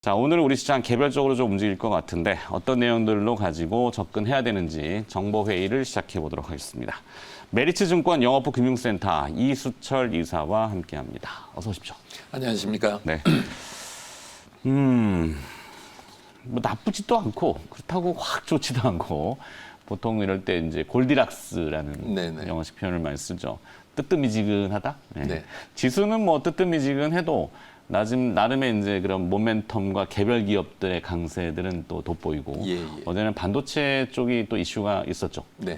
자, 오늘 우리 시장 개별적으로 좀 움직일 것 같은데 어떤 내용들로 가지고 접근해야 되는지 정보회의를 시작해 보도록 하겠습니다. 메리츠증권 영업부 금융센터 이수철 이사와 함께합니다. 어서 오십시오. 안녕하십니까. 네. 뭐 나쁘지도 않고 그렇다고 확 좋지도 않고 보통 이럴 때 이제 골디락스라는 네네. 영어식 표현을 많이 쓰죠. 뜨뜻미지근하다. 네. 네. 지수는 뭐 뜨뜻미지근해도 나름의 이제 그런 모멘텀과 개별 기업들의 강세들은 또 돋보이고 예. 어제는 반도체 쪽이 또 이슈가 있었죠. 네.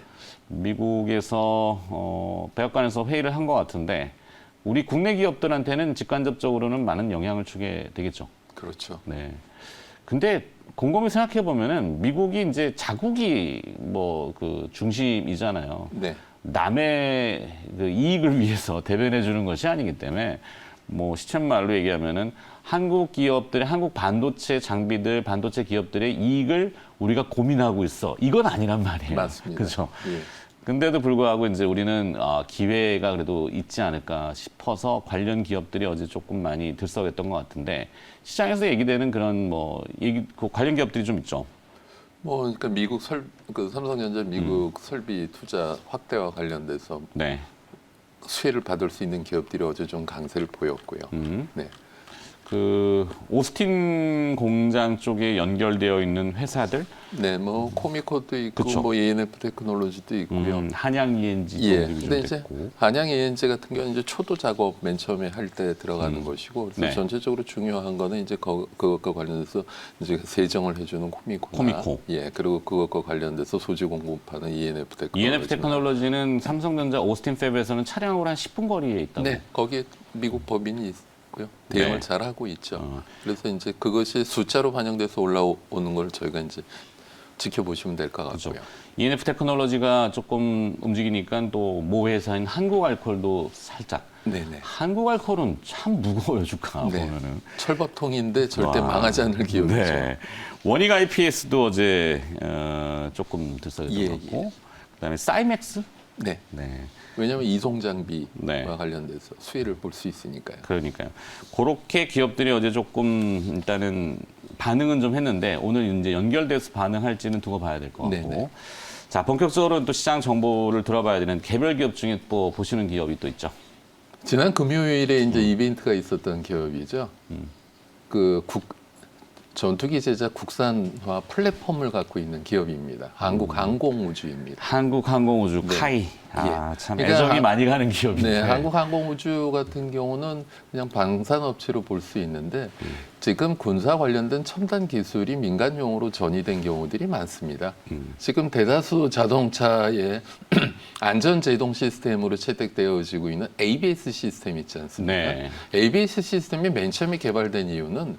미국에서 백악관에서 회의를 한 것 같은데 우리 국내 기업들한테는 직간접적으로는 많은 영향을 주게 되겠죠. 그렇죠. 네. 근데 곰곰이 생각해 보면은 미국이 이제 자국이 뭐 그 중심이잖아요. 네. 남의 그 이익을 위해서 대변해 주는 것이 아니기 때문에 뭐 시쳇말로 얘기하면은 한국 기업들의 한국 반도체 장비들, 반도체 기업들의 이익을 우리가 고민하고 있어. 이건 아니란 말이에요. 맞습니다. 그렇죠. 예. 근데도 불구하고 이제 우리는 기회가 그래도 있지 않을까 싶어서 관련 기업들이 어제 조금 많이 들썩였던 것 같은데 시장에서 얘기되는 그런 그 관련 기업들이 좀 있죠. 뭐 그러니까 미국 삼성전자 미국 설비 투자 확대와 관련돼서 네. 수혜를 받을 수 있는 기업들이 어제 좀 강세를 보였고요. 네. 그 오스틴 공장 쪽에 연결되어 있는 회사들, 네, 뭐 코미코도 있고 그쵸. 뭐 ENF 테크놀로지도 있고요. 한양 ENG 예. 쪽이 좀 근데 이제 됐고. 한양 ENG 같은 경우는 이제 초도 작업 맨 처음에 할 때 들어가는 것이고, 그래서 네. 전체적으로 중요한 거는 이제 그것과 관련해서 이제 세정을 해주는 코미코. 예. 그리고 그것과 관련돼서 소지 공급하는 ENF 테크놀로지. ENF 테크놀로지는 삼성전자 오스틴 팹에서는 차량으로 한 10분 거리에 있다고. 네, 거기에 미국 법인이 있고요. 대응을 네. 잘 하고 있죠. 그래서 이제 그것이 숫자로 반영돼서 올라오는 걸 저희가 이제 지켜보시면 될 것 같고요. ENF 테크놀로지가 조금 움직이니까 또 모 회사인 한국알콜도 살짝. 네네. 한국알콜은 참 무거워요, 주가 네. 보면은. 철밥통인데 절대 와. 망하지 않을 기업이죠. 네. 원익 IPS도 어제 조금 들썩였던 예, 것 같고, 그다음에 사이맥스. 네. 네. 왜냐하면 이송 장비와 네. 관련돼서 수혜를 볼 수 있으니까요. 그러니까요. 그렇게 기업들이 어제 조금 일단은 반응은 좀 했는데 오늘 이제 연결돼서 반응할지는 두고 봐야 될 것 같고. 네네. 자, 본격적으로 또 시장 정보를 들어봐야 되는 개별 기업 중에 또 보시는 기업이 또 있죠. 지난 금요일에 이제 이벤트가 있었던 기업이죠. 전투기 제작 국산화 플랫폼을 갖고 있는 기업입니다. 한국항공우주입니다. 한국항공우주 네. 카이. 참 그러니까 애정이 많이 가는 기업인데. 네, 한국항공우주 같은 경우는 그냥 방산업체로 볼 수 있는데 지금 군사 관련된 첨단 기술이 민간용으로 전이된 경우들이 많습니다. 지금 대다수 자동차의 안전 제동 시스템으로 채택되어지고 있는 ABS 시스템 있지 않습니까? 네. ABS 시스템이 맨 처음에 개발된 이유는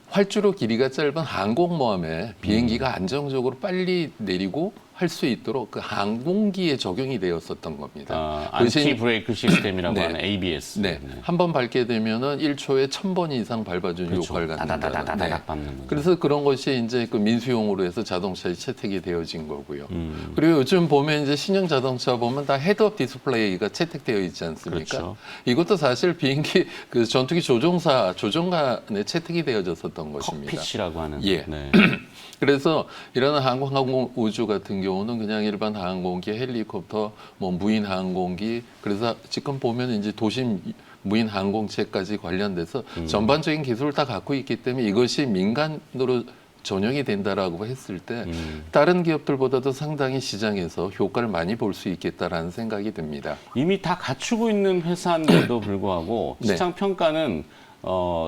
활주로 길이가 짧은 항공모함에 비행기가 안정적으로 빨리 내리고 할 수 있도록 그 항공기에 적용이 되었었던 겁니다. 안티 브레이크 시스템이라고 네. 하는 ABS. 네. 한 번 밟게 되면은 1초에 1000번 이상 밟아주는 그렇죠. 효과를 갖는다는. 다다다다닥 밟는 거죠. 그래서 그런 것이 이제 그 민수용으로 해서 자동차에 채택이 되어진 거고요. 그리고 요즘 보면 이제 신형 자동차 보면 다 헤드업 디스플레이가 채택되어 있지 않습니까? 그렇죠. 이것도 사실 비행기 그 전투기 조종간에 채택이 되어졌었던 것입니다. 콕핏이라고 하는. 예. 네. 그래서 이런 항공우주 같은 경우는 그냥 일반 항공기, 헬리콥터, 뭐 무인 항공기, 그래서 지금 보면 이제 도심 무인 항공체까지 관련돼서 전반적인 기술을 다 갖고 있기 때문에 이것이 민간으로 전용이 된다라고 했을 때 다른 기업들보다도 상당히 시장에서 효과를 많이 볼 수 있겠다라는 생각이 듭니다. 이미 다 갖추고 있는 회사인데도 불구하고 네. 시장 평가는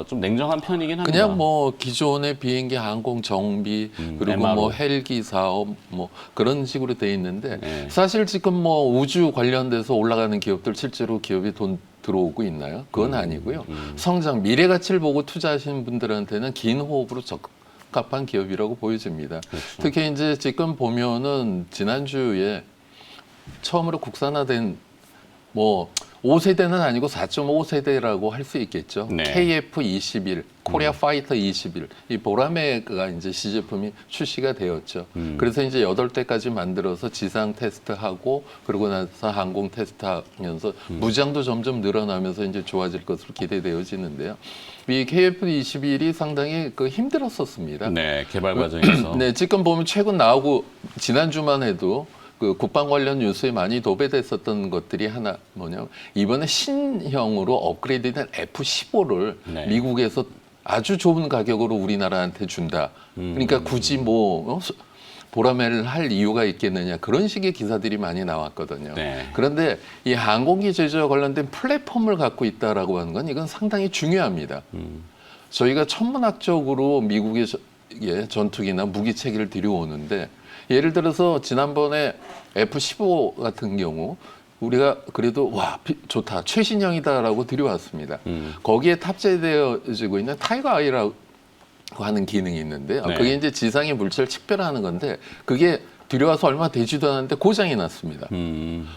좀 냉정한 편이긴 합니다. 그냥 뭐 기존의 비행기 항공 정비 그리고 MRO. 뭐 헬기 사업 뭐 그런 식으로 돼 있는데 네. 사실 지금 뭐 우주 관련돼서 올라가는 기업들 실제로 기업이 돈 들어오고 있나요? 그건 아니고요. 성장 미래 가치를 보고 투자하시는 분들한테는 긴 호흡으로 적합한 기업이라고 보여집니다. 그렇죠. 특히 이제 지금 보면은 지난주에 처음으로 국산화된 뭐 5세대는 아니고 4.5세대라고 할 수 있겠죠. 네. KF-21, 코리아 파이터 21, 이 보라매가 이제 시제품이 출시가 되었죠. 그래서 이제 8대까지 만들어서 지상 테스트하고 그러고 나서 항공 테스트하면서 무장도 점점 늘어나면서 이제 좋아질 것으로 기대되어지는데요. 이 KF-21이 상당히 힘들었었습니다. 네, 개발 과정에서. 네, 지금 보면 최근 나오고 지난주만 해도 그 국방 관련 뉴스에 많이 도배됐었던 것들이 하나 뭐냐면 이번에 신형으로 업그레이드된 F-15를 네. 미국에서 아주 좋은 가격으로 우리나라한테 준다. 그러니까 굳이 뭐 보라매를 할 이유가 있겠느냐 그런 식의 기사들이 많이 나왔거든요. 네. 그런데 이 항공기 제조와 관련된 플랫폼을 갖고 있다라고 하는 건 이건 상당히 중요합니다. 저희가 천문학적으로 미국의 전투기나 무기 체계를 들여오는데 예를 들어서 지난번에 F-15 같은 경우 우리가 그래도 와 좋다 최신형이다라고 들여왔습니다. 거기에 탑재되어지고 있는 타이거 아이라고 하는 기능이 있는데요. 네. 그게 이제 지상의 물체를 식별하는 건데 그게 들여와서 얼마 되지도 않았는데 고장이 났습니다.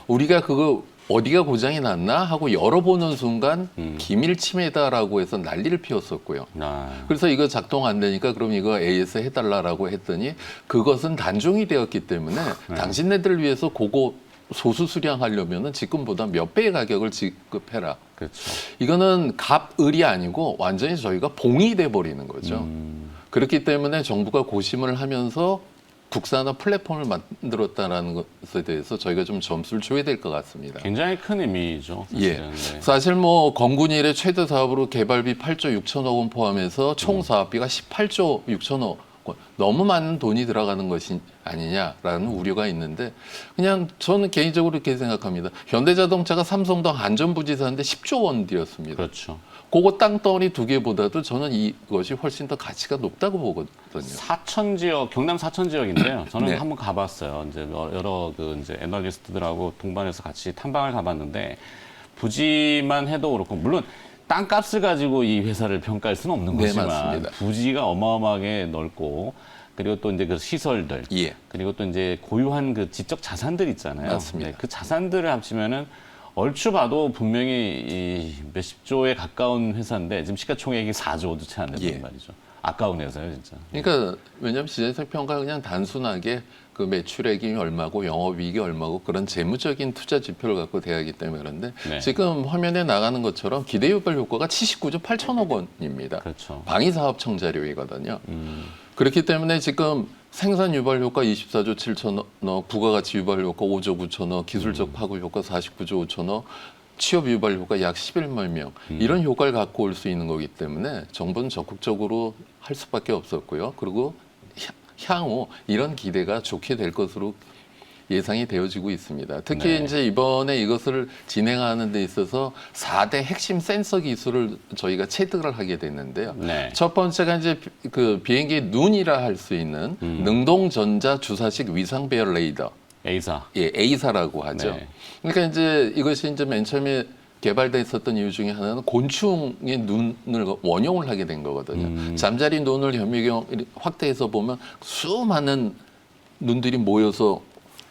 우리가 그거 어디가 고장이 났나 하고 열어보는 순간 기밀 침해다라고 해서 난리를 피웠었고요. 아, 그래서 이거 작동 안 되니까 그럼 이거 AS 해달라고 했더니 그것은 단종이 되었기 때문에 당신네들을 위해서 그거 소수 수량하려면은 지금보다 몇 배의 가격을 지급해라. 그렇죠. 이거는 갑을이 아니고 완전히 저희가 봉이 돼 버리는 거죠. 그렇기 때문에 정부가 고심을 하면서 국산화 플랫폼을 만들었다라는 것에 대해서 저희가 좀 점수를 줘야 될 것 같습니다. 굉장히 큰 의미죠. 예. 사실은. 네. 사실 뭐 건군 이래 최대 사업으로 개발비 8조 6천억 원 포함해서 총 사업비가 18조 6천억 원. 너무 많은 돈이 들어가는 것이 아니냐라는 우려가 있는데 그냥 저는 개인적으로 이렇게 생각합니다. 현대자동차가 삼성동 안전부지사인데 10조 원 들였습니다. 그렇죠. 그거 땅덩어리 2개보다도 저는 이것이 훨씬 더 가치가 높다고 보거든요. 사천 지역, 경남 사천 지역인데요. 저는 네. 한번 가봤어요. 이제 여러 그 이제 애널리스트들하고 동반해서 같이 탐방을 가봤는데 부지만 해도 그렇고 물론 땅값을 가지고 이 회사를 평가할 수는 없는 네, 거지만 맞습니다. 부지가 어마어마하게 넓고 그리고 또 이제 그 시설들 예. 그리고 또 이제 고유한 그 지적 자산들 있잖아요. 맞습니다. 네, 그 자산들을 합치면은 얼추 봐도 분명히 이 몇십 조에 가까운 회사인데 지금 시가총액이 4조도 채 안 된단 예. 말이죠. 아까운 회사예요, 진짜. 그러니까 왜냐하면 시장성 평가가 그냥 단순하게 그 매출액이 얼마고 영업이익이 얼마고 그런 재무적인 투자 지표를 갖고 돼야 하기 때문에 그런데 네. 지금 화면에 나가는 것처럼 기대 유발 효과가 79조 8천억 원입니다. 그렇죠. 방위사업 청자료이거든요. 그렇기 때문에 지금 생산 유발 효과 24조 7천억, 부가가치 유발 효과 5조 9천억, 기술적 파급 효과 49조 5천억, 취업 유발 효과 약 11만 명 이런 효과를 갖고 올 수 있는 거기 때문에 정부는 적극적으로 할 수밖에 없었고요. 그리고 향후 이런 기대가 좋게 될 것으로 예상이 되어지고 있습니다. 특히 네. 이제 이번에 이것을 진행하는 데 있어서 4대 핵심 센서 기술을 저희가 체득을 하게 됐는데요. 네. 첫 번째가 이제 그 비행기 눈이라 할 수 있는 능동 전자 주사식 위상 배열 레이더. A사. 예, A사라고 하죠. 네. 그러니까 이제 이것이 이제 맨 처음에 개발됐었던 이유 중에 하나는 곤충의 눈을 원용을 하게 된 거거든요. 잠자리 눈을 현미경 확대해서 보면 수많은 눈들이 모여서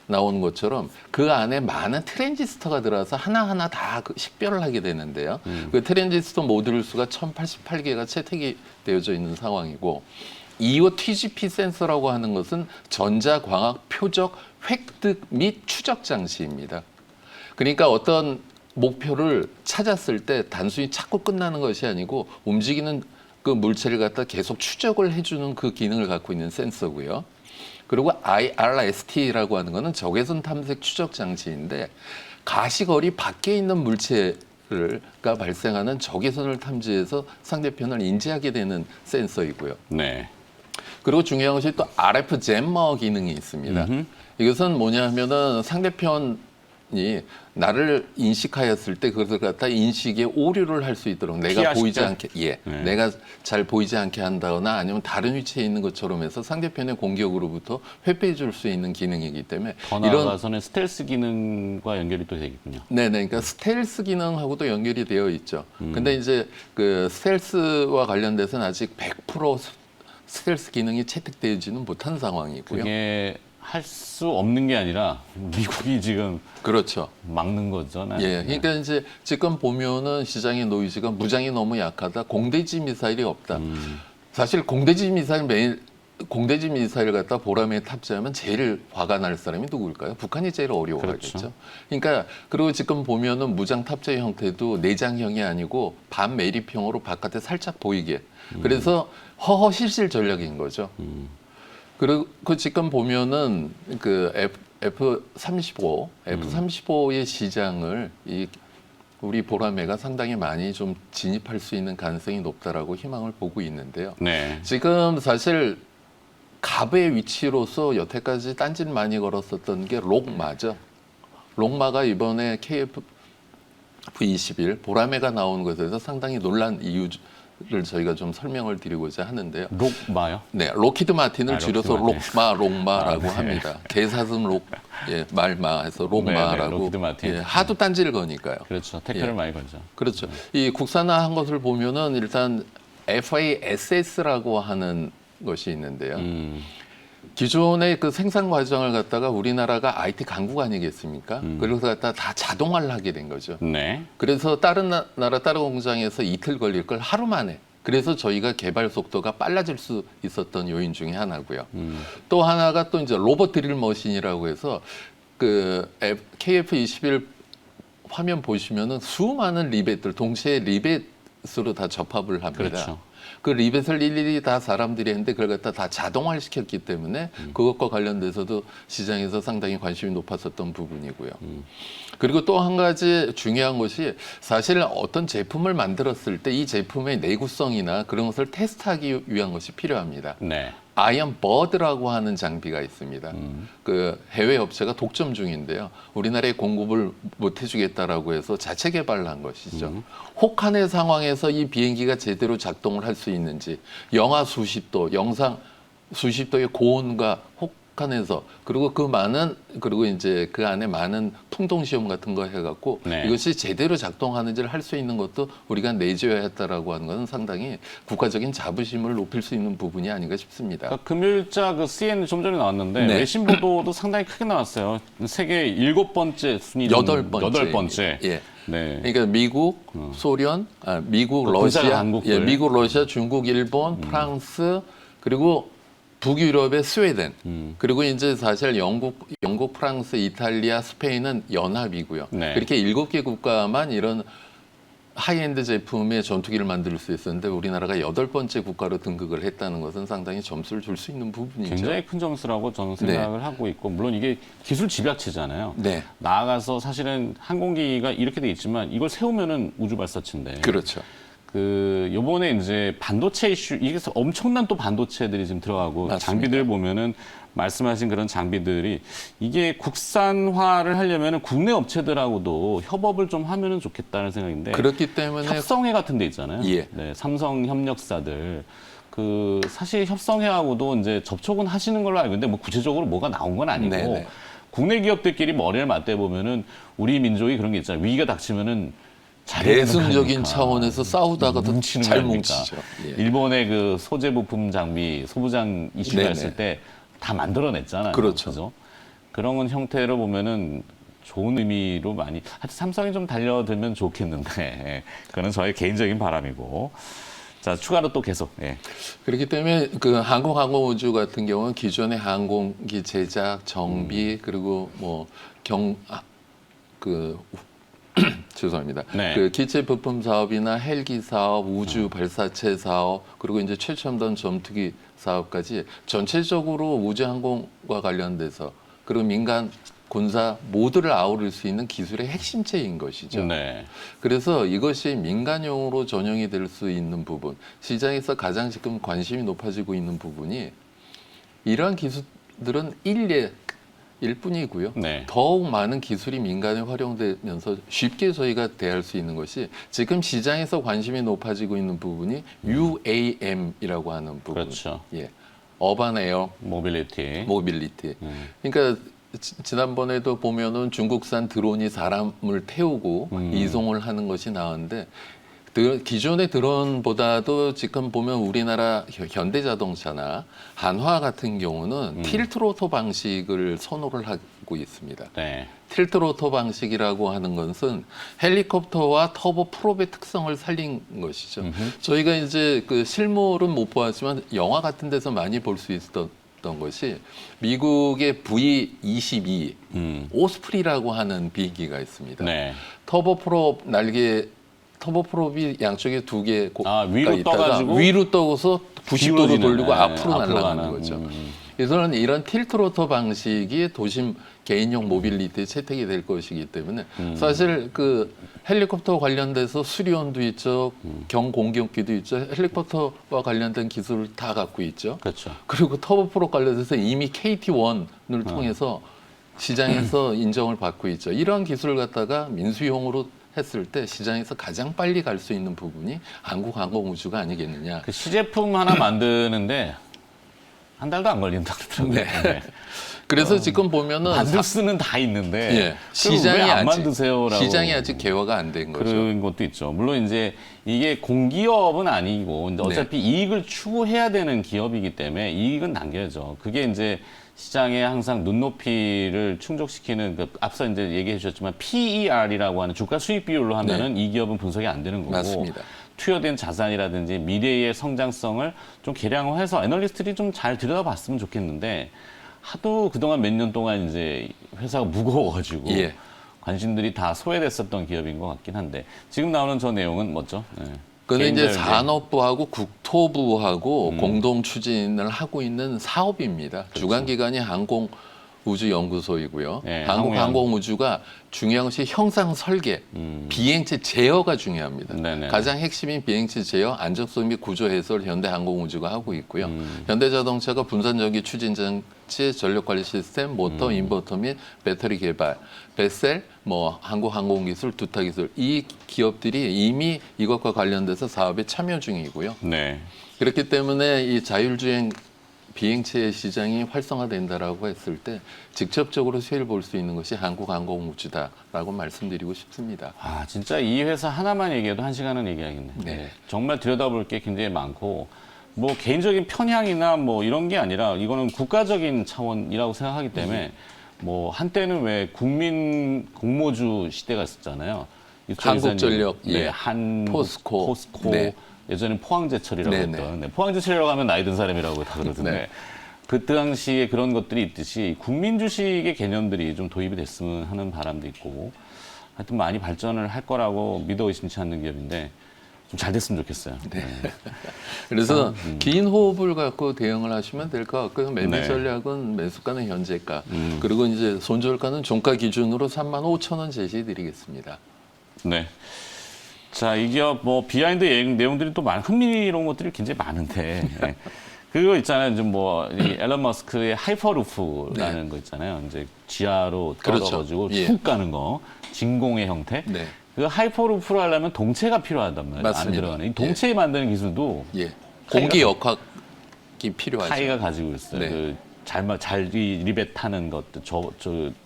나오는 것처럼 그 안에 많은 트랜지스터가 들어와서 하나하나 다 그 식별을 하게 되는데요. 그 트랜지스터 모듈 수가 1088개가 채택이 되어져 있는 상황이고 EO TGP 센서라고 하는 것은 전자광학 표적 획득 및 추적 장치입니다. 그러니까 어떤 목표를 찾았을 때 단순히 찾고 끝나는 것이 아니고 움직이는 그 물체를 갖다 계속 추적을 해주는 그 기능을 갖고 있는 센서고요. 그리고 IRST라고 하는 것은 적외선 탐색 추적 장치인데 가시거리 밖에 있는 물체가 발생하는 적외선을 탐지해서 상대편을 인지하게 되는 센서이고요. 네. 그리고 중요한 것이 또 RF 잼머 기능이 있습니다. 이것은 뭐냐면은 상대편이 나를 인식하였을 때 그것을 갖다 인식에 오류를 할 수 있도록 내가 피하식별? 보이지 않게 네. 내가 잘 보이지 않게 한다거나 아니면 다른 위치에 있는 것처럼 해서 상대편의 공격으로부터 회피해 줄 수 있는 기능이기 때문에 더 나아가서는 스텔스 기능과 연결이 또 되겠군요. 네네, 그러니까 스텔스 기능하고도 연결이 되어 있죠. 근데 이제 그 스텔스와 관련돼서는 아직 100% 스텔스 기능이 채택되지는 못한 상황이고요. 그게 할 수 없는 게 아니라 미국이 지금 그렇죠. 막는 거죠. 네. 예, 그러니까 이제 지금 보면은 시장의 노이즈가 무장이 너무 약하다. 공대지 미사일이 없다. 사실 공대지 미사일 갖다 보람에 탑재하면 제일 화가 날 사람이 누구일까요? 북한이 제일 어려워하겠죠. 그렇죠. 그러니까 그리고 지금 보면은 무장 탑재 형태도 내장형이 아니고 반매립형으로 바깥에 살짝 보이게. 그래서 허허실실 전략인 거죠. 그리고 그 지금 보면은 그 F-35의 시장을 우리 보라매가 상당히 많이 좀 진입할 수 있는 가능성이 높다라고 희망을 보고 있는데요. 네. 지금 사실 갑의 위치로서 여태까지 딴지를 많이 걸었었던 게 록마죠. 록마가 이번에 KF-21 보라매가 나오는 것에서 상당히 놀란 이유를 저희가 좀 설명을 드리고자 하는데요. 록마요? 네, 로키드 마틴을 줄여서 로키드 록마라고 네. 합니다. 개사슴 말마해서 록마라고. 네, 로키드 마틴. 예, 하도 딴지를 거니까요. 그렇죠. 태클을 예. 많이 걸죠. 그렇죠. 이 국산화한 것을 보면은 일단 FASS라고 하는 것이 있는데요. 기존의 그 생산 과정을 갖다가 우리나라가 IT 강국 아니겠습니까? 그래서 갖다 다 자동화를 하게 된 거죠. 네. 그래서 다른 나라 다른 공장에서 이틀 걸릴 걸 하루 만에. 그래서 저희가 개발 속도가 빨라질 수 있었던 요인 중에 하나고요. 또 하나가 또 이제 로봇 드릴 머신이라고 해서 그 KF-21 화면 보시면은 수많은 리벳들 동시에 리벳으로 다 접합을 합니다. 그렇죠. 그 리벳을 일일이 다 사람들이 했는데 그걸 갖다 다 자동화를 시켰기 때문에 그것과 관련돼서도 시장에서 상당히 관심이 높았었던 부분이고요. 그리고 또 한 가지 중요한 것이 사실 어떤 제품을 만들었을 때 이 제품의 내구성이나 그런 것을 테스트하기 위한 것이 필요합니다. 네. 아이언 버드라고 하는 장비가 있습니다. 그 해외 업체가 독점 중인데요. 우리나라에 공급을 못 해주겠다라고 해서 자체 개발을 한 것이죠. 혹한의 상황에서 이 비행기가 제대로 작동을 할 수 있는지 영하 수십 도, 영상 수십 도의 고온과 혹한에서 그리고 그리고 이제 그 안에 많은 통동 시험 같은 거 해갖고 네. 이것이 제대로 작동하는지를 할 수 있는 것도 우리가 내줘야 했다라고 하는 것은 상당히 국가적인 자부심을 높일 수 있는 부분이 아닌가 싶습니다. 그러니까 금요일자 그 CNN 좀 전에 나왔는데 네. 외신 보도도 상당히 크게 나왔어요. 세계 7번째 순위 중 8번째. 예. 네. 그러니까 미국, 소련, 미국, 그 군사가 러시아, 강국들. 예, 미국, 러시아, 중국, 일본, 프랑스, 그리고 북유럽의 스웨덴, 그리고 이제 사실 영국, 프랑스, 이탈리아, 스페인은 연합이고요. 네. 그렇게 7개 국가만 이런 하이엔드 제품의 전투기를 만들 수 있었는데 우리나라가 8번째 국가로 등극을 했다는 것은 상당히 점수를 줄 수 있는 부분이죠. 굉장히 큰 점수라고 저는 생각을 하고 있고 물론 이게 기술 집약체잖아요. 네, 나아가서 사실은 항공기가 이렇게 돼 있지만 이걸 세우면은 우주 발사체인데. 그렇죠. 그 요번에 이제 반도체 이슈 이게 엄청난 또 반도체들이 지금 들어가고 맞습니다. 장비들 보면은 말씀하신 그런 장비들이 이게 국산화를 하려면은 국내 업체들하고도 협업을 좀 하면은 좋겠다는 생각인데 그렇기 때문에 협성회 같은 데 있잖아요. 예. 네, 삼성 협력사들 그 사실 협성회하고도 이제 접촉은 하시는 걸로 알고 있는데 뭐 구체적으로 뭐가 나온 건 아니고 네네. 국내 기업들끼리 머리를 맞대 보면은 우리 민족이 그런 게 있잖아요. 위기가 닥치면은 잘해야 되는 대승적인 거니까. 차원에서 싸우다가도 뭉치는 잘 거 아닙니까? 뭉치죠. 예. 일본의 그 소재 부품 장비 소부장 이슈가 네네. 있을 때 다 만들어냈잖아요. 그렇죠. 그죠? 그런 형태로 보면은 좋은 의미로 많이 하여튼 삼성이 좀 달려들면 좋겠는데 예. 그거는 저의 개인적인 바람이고 자 추가로 또 계속 예. 그렇기 때문에 그 항공우주 같은 경우는 기존의 항공기 제작, 정비 그리고 뭐 죄송합니다. 네. 그 기체 부품 사업이나 헬기 사업, 우주 발사체 사업, 그리고 이제 최첨단 전투기 사업까지 전체적으로 우주 항공과 관련돼서 그리고 민간 군사 모두를 아우를 수 있는 기술의 핵심체인 것이죠. 네. 그래서 이것이 민간용으로 전용이 될 수 있는 부분, 시장에서 가장 지금 관심이 높아지고 있는 부분이 이러한 기술들은 일뿐이고요. 네. 더욱 많은 기술이 민간에 활용되면서 쉽게 저희가 대할 수 있는 것이 지금 시장에서 관심이 높아지고 있는 부분이 UAM이라고 하는 부분. 그렇죠. 예. 어반 에어 모빌리티. 모빌리티. 그러니까 지난번에도 보면은 중국산 드론이 사람을 태우고 이송을 하는 것이 나왔는데 기존의 드론보다도 지금 보면 우리나라 현대자동차나 한화 같은 경우는 틸트로터 방식을 선호를 하고 있습니다. 네. 틸트로터 방식이라고 하는 것은 헬리콥터와 터보 프롭의 특성을 살린 것이죠. 저희가 이제 그 실물은 못 보았지만 영화 같은 데서 많이 볼 수 있었던 것이 미국의 V-22 오스프리라고 하는 비행기가 있습니다. 네. 터보 프롭이 양쪽에 두 개가 위로 있다가 떠가지고 위로 떠서 90도로 기울어지는, 돌리고 네, 앞으로 앞으로 날아가는 가는, 거죠. 그래서 이런 틸트로터 방식이 도심 개인용 모빌리티에 채택이 될 것이기 때문에 사실 그 헬리콥터 관련돼서 수리온도 있죠, 경공격기도 있죠, 헬리콥터와 관련된 기술을 다 갖고 있죠. 그렇죠. 그리고 터보 프로 관련돼서 이미 KT1을 통해서 시장에서 인정을 받고 있죠. 이런 기술을 갖다가 민수용으로 했을 때 시장에서 가장 빨리 갈 수 있는 부분이 한국항공우주가 아니겠느냐. 그 시제품 하나 만드는데 한 달도 안 걸린다 그러더라고요. 네. 그래서 지금 보면은 만들 수는 다 있는데 예, 시장이 안 아직 만드세요라고 시장이 아직 개화가 안 된 거죠. 그런 것도 있죠. 물론 이제 이게 공기업은 아니고 이제 어차피 이익을 추구해야 되는 기업이기 때문에 이익은 남겨야죠. 그게 이제 시장에 항상 눈높이를 충족시키는 그 앞서 이제 얘기해 주셨지만 PER이라고 하는 주가 수익 비율로 하면은 이 기업은 분석이 안 되는 거고 맞습니다. 투여된 자산이라든지 미래의 성장성을 좀 계량화해서 애널리스트들이 좀 잘 들여다봤으면 좋겠는데 하도 그동안 몇 년 동안 이제 회사가 무거워가지고 예. 관심들이 다 소외됐었던 기업인 것 같긴 한데 지금 나오는 저 내용은 뭐죠? 네. 그는 이제 개인별 산업부하고 국토부하고 공동 추진을 하고 있는 사업입니다. 주관 기관이 항공우주연구소이고요. 네, 한국항공우주가 중요한 것이 형상 설계, 비행체 제어가 중요합니다. 네네. 가장 핵심인 비행체 제어, 안정성 및 구조 해설 현대항공우주가 하고 있고요. 현대자동차가 분산전기 추진장치, 전력관리 시스템, 모터, 인버터 및 배터리 개발, 베셀, 뭐 한국항공기술, 두타기술 이 기업들이 이미 이것과 관련돼서 사업에 참여 중이고요. 네. 그렇기 때문에 이 자율주행 비행체의 시장이 활성화된다라고 했을 때 직접적으로 수혜를 볼 수 있는 것이 한국항공우주다라고 말씀드리고 싶습니다. 아 진짜 이 회사 하나만 얘기해도 1시간은 얘기하겠네. 네. 정말 들여다볼 게 굉장히 많고 뭐 개인적인 편향이나 뭐 이런 게 아니라 이거는 국가적인 차원이라고 생각하기 때문에 뭐 한때는 왜 국민 공모주 시대가 있었잖아요. 한국전력, 네, 예. 포스코, 네. 예전에 포항제철이라고 네네. 했던 네, 포항제철이라고 하면 나이 든 사람이라고 다 그러던데 네. 그 당시에 그런 것들이 있듯이 국민 주식의 개념들이 좀 도입이 됐으면 하는 바람도 있고 하여튼 많이 발전을 할 거라고 믿어 의심치 않는 기업인데 좀 잘 됐으면 좋겠어요. 네. 그래서 긴 호흡을 갖고 대응을 하시면 될 것 같고요. 매매 네. 전략은 매수가는 현재가, 그리고 이제 손절가는 종가 기준으로 35,000원 제시해드리겠습니다. 네. 자, 이 기업 뭐 비하인드 내용들이 또 흥미로운 것들이 굉장히 많은데 네. 그거 있잖아요. 좀 뭐 앨런 머스크의 하이퍼루프라는 거 있잖아요. 이제 지하로 그렇죠. 떨어져가지고 예. 쭉 가는 거, 진공의 형태. 네. 그 하이퍼루프를 하려면 동체가 필요하단 말이에요. 안에 맞습니다. 들어가는 이 동체 만드는 기술도 예. 공기 역학이 필요하죠. 타이가 가지고 있어요. 네. 그 잘 리벳하는 것들, 저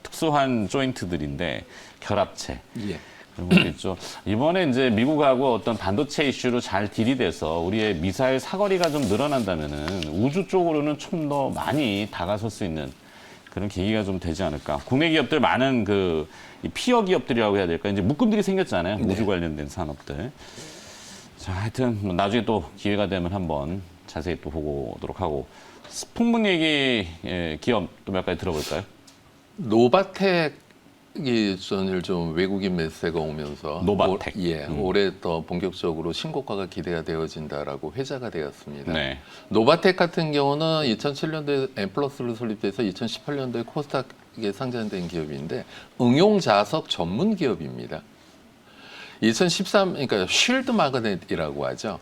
특수한 조인트들인데 결합체. 예. 그런 것도 있죠. 이번에 이제 미국하고 어떤 반도체 이슈로 잘 딜이 돼서 우리의 미사일 사거리가 좀 늘어난다면은 우주 쪽으로는 좀 더 많이 다가설 수 있는 그런 계기가 좀 되지 않을까. 국내 기업들 많은 그 피어 기업들이라고 해야 될까. 이제 묶음들이 생겼잖아요. 우주 관련된 산업들. 자, 하여튼 뭐 나중에 또 기회가 되면 한번 자세히 또 보고 오도록 하고. 풍문 얘기 기업 또 몇 가지 들어볼까요? 노바텍이 전일 좀 외국인 매수세가 오면서 노바텍. 올해 더 본격적으로 신고가가 기대가 되어진다라고 회자가 되었습니다. 네. 노바텍 같은 경우는 2007년도에 엠플러스로 설립돼서 2018년도에 코스닥에 상장된 기업인데 응용 자석 전문 기업입니다. 그러니까 쉴드 마그넷이라고 하죠.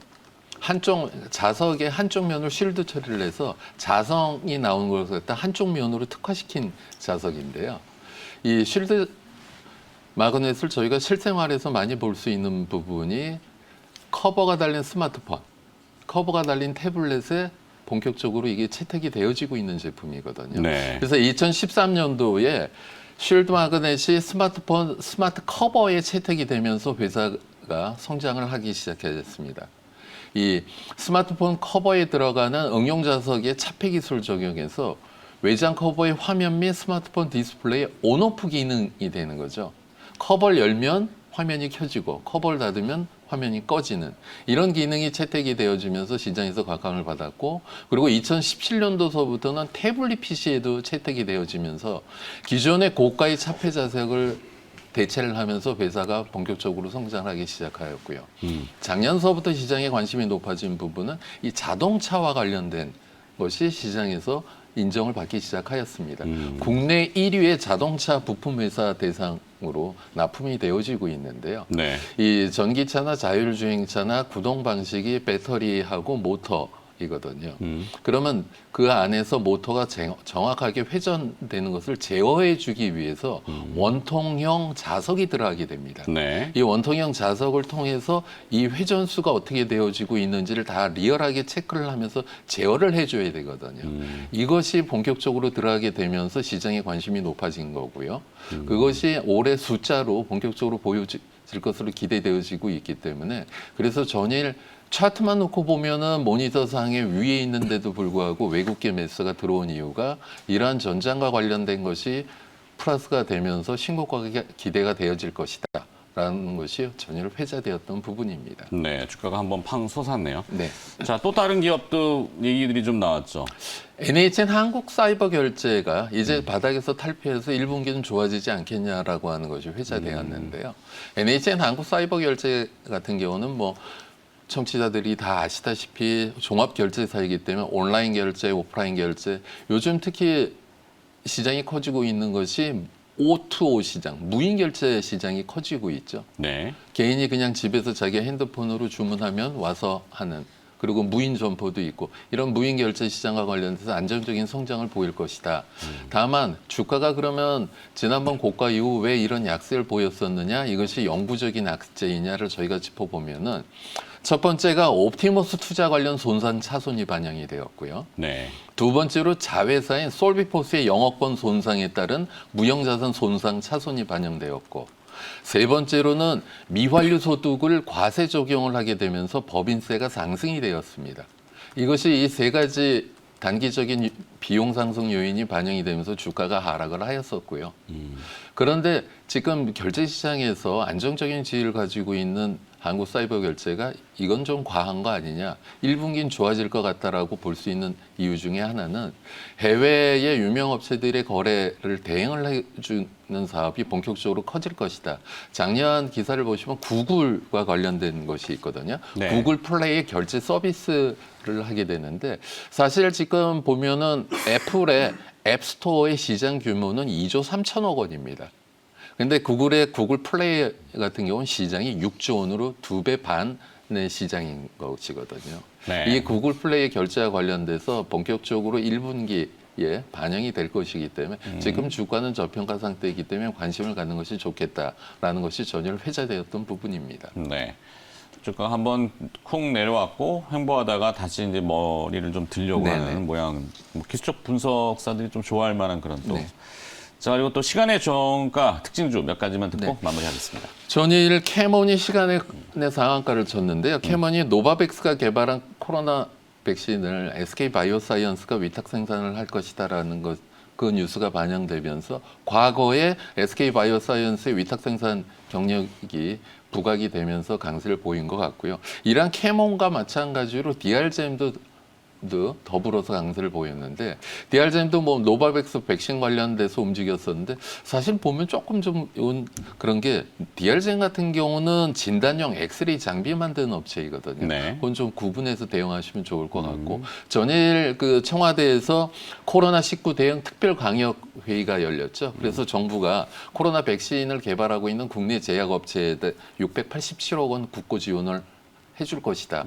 한쪽 자석의 한쪽 면을 쉴드 처리를 해서 자성이 나오는 걸 갖다 한쪽 면으로 특화시킨 자석인데요. 이 쉴드 마그넷을 저희가 실생활에서 많이 볼 수 있는 부분이 커버가 달린 스마트폰, 커버가 달린 태블릿에 본격적으로 이게 채택이 되어지고 있는 제품이거든요. 네. 그래서 2013년도에 쉴드 마그넷이 스마트폰 스마트 커버에 채택이 되면서 회사가 회사가 성장을 하기 시작했습니다. 이 스마트폰 커버에 들어가는 응용 자석의 차폐 기술 적용해서 외장 커버의 화면 및 스마트폰 디스플레이 온오프 기능이 되는 거죠. 커버를 열면 화면이 켜지고 커버를 닫으면 화면이 꺼지는 이런 기능이 채택이 되어지면서 시장에서 곽광을 받았고, 그리고 2017년도서부터는 태블릿 PC에도 채택이 되어지면서 기존의 고가의 차폐 자석을 대체를 하면서 회사가 본격적으로 성장하기 시작하였고요. 작년서부터 시장에 관심이 높아진 부분은 이 자동차와 관련된 것이 시장에서 인정을 받기 시작하였습니다. 국내 1위의 자동차 부품 회사 대상으로 납품이 되어지고 있는데요. 네. 이 전기차나 자율주행차나 구동 방식이 배터리하고 모터이거든요. 그러면 그 안에서 모터가 정확하게 회전되는 것을 제어해 주기 위해서 원통형 자석이 들어가게 됩니다. 네. 이 원통형 자석을 통해서 이 회전수가 어떻게 되어지고 있는지를 다 리얼하게 체크를 하면서 제어를 해줘야 되거든요. 이것이 본격적으로 들어가게 되면서 시장에 관심이 높아진 거고요. 그것이 올해 숫자로 본격적으로 보여질 것으로 기대되어지고 있기 때문에, 그래서 전일 차트만 놓고 보면은 모니터 상에 위에 있는데도 불구하고 외국계 매수가 들어온 이유가 이러한 전장과 관련된 것이 플러스가 되면서 신고가가 기대가 되어질 것이다 라는 것이 전일 회자되었던 부분입니다. 네, 주가가 한번 팡 솟았네요. 네. 자, 또 다른 기업도 얘기들이 좀 나왔죠. NHN 한국사이버결제가 이제 바닥에서 탈피해서 1분기는 좋아지지 않겠냐라고 하는 것이 회자되었는데요. NHN 한국사이버결제 같은 경우는 뭐 청취자들이 다 아시다시피 종합결제사이기 때문에 온라인 결제, 오프라인 결제, 요즘 특히 시장이 커지고 있는 것이 O2O 시장, 무인 결제 시장이 커지고 있죠. 네. 개인이 그냥 집에서 자기 핸드폰으로 주문하면 와서 하는, 그리고 무인 점포도 있고, 이런 무인 결제 시장과 관련해서 안정적인 성장을 보일 것이다. 다만 주가가 그러면 지난번 고가 이후 왜 이런 약세를 보였었느냐, 이것이 영구적인 악재이냐를 저희가 짚어보면은, 첫 번째가 옵티머스 투자 관련 손상 차손이 반영이 되었고요. 네. 두 번째로 자회사인 솔비포스의 영업권 손상에 따른 무형자산 손상 차손이 반영되었고, 세 번째로는 미환류 소득을 과세 적용을 하게 되면서 법인세가 상승이 되었습니다. 이것이 이 세 가지 단기적인 비용 상승 요인이 반영이 되면서 주가가 하락을 하였었고요. 그런데 지금 결제 시장에서 안정적인 지위를 가지고 있는 한국사이버결제가 이건 좀 과한 거 아니냐, 1분기는 좋아질 것 같다라고 볼 수 있는 이유 중에 하나는 해외의 유명 업체들의 거래를 대행을 해주는 사업이 본격적으로 커질 것이다. 작년 기사를 보시면 구글과 관련된 것이 있거든요. 네. 구글 플레이의 결제 서비스를 하게 되는데, 사실 지금 보면은 애플의 앱스토어의 시장 규모는 2조 3천억 원입니다. 근데 구글의 구글 플레이 같은 경우는 시장이 6조 원으로 2배 반의 시장인 것이거든요. 네. 이 구글 플레이 결제와 관련돼서 본격적으로 1분기에 반영이 될 것이기 때문에 지금 주가는 저평가 상태이기 때문에 관심을 갖는 것이 좋겠다라는 것이 전혀 회자되었던 부분입니다. 네. 주가가 한번 쿵 내려왔고 횡보하다가 다시 이제 머리를 좀 들려고 네네. 하는 모양. 뭐 기술적 분석사들이 좀 좋아할 만한 그런 또. 네. 자, 그리고 또 시간의 저가 특징주 몇 가지만 듣고 네. 마무리하겠습니다. 전일 캐몬이 시간의 상한가를 쳤는데요. 캐몬이 노바백스가 개발한 코로나 백신을 SK 바이오사이언스가 위탁 생산을 할 것이다라는 것, 그 뉴스가 반영되면서 과거에 SK 바이오사이언스의 위탁 생산 경력이 부각이 되면서 강세를 보인 것 같고요. 이러한 캐몬과 마찬가지로 DRGM도 더불어서 강세를 보였는데, DRGM도 뭐 노바백스 백신 관련돼서 움직였었는데, 사실 보면 조금 좀 그런 게 DRGM 같은 경우는 진단용 엑스레이 장비 만드는 업체이거든요. 네. 그건 좀 구분해서 대응하시면 좋을 것 같고, 전일 그 청와대에서 코로나19 대응 특별 강역 회의가 열렸죠. 그래서 정부가 코로나 백신을 개발하고 있는 국내 제약업체에 687억 원 국고 지원을 해줄 것이다.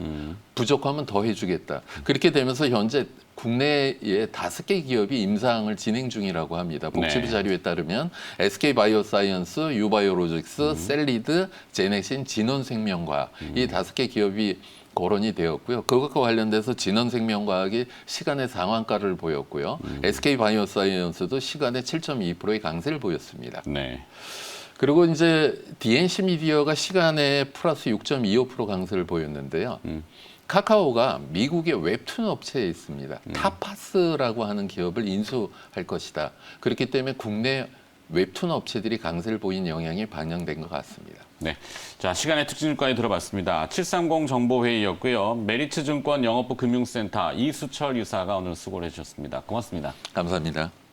부족하면 더 해주겠다. 그렇게 되면서 현재 국내에 5개 기업이 임상을 진행 중이라고 합니다. 복지부 네. 자료에 따르면 SK 바이오사이언스, 유바이오로직스, 셀리드, 제넥신, 진원생명과학 이 5개 기업이 거론이 되었고요. 그것과 관련돼서 진원생명과학이 시간의 상한가를 보였고요. SK 바이오사이언스도 시간의 7.2%의 강세를 보였습니다. 네. 그리고 이제 DNC 미디어가 시간에 플러스 6.25% 강세를 보였는데요. 카카오가 미국의 웹툰 업체에 있습니다. 타파스라고 하는 기업을 인수할 것이다. 그렇기 때문에 국내 웹툰 업체들이 강세를 보인 영향이 반영된 것 같습니다. 네. 자, 시간의 특징주까지 들어봤습니다. 730 정보회의였고요. 메리츠증권 영업부 금융센터 이수철 이사가 오늘 수고를 해주셨습니다. 고맙습니다. 감사합니다.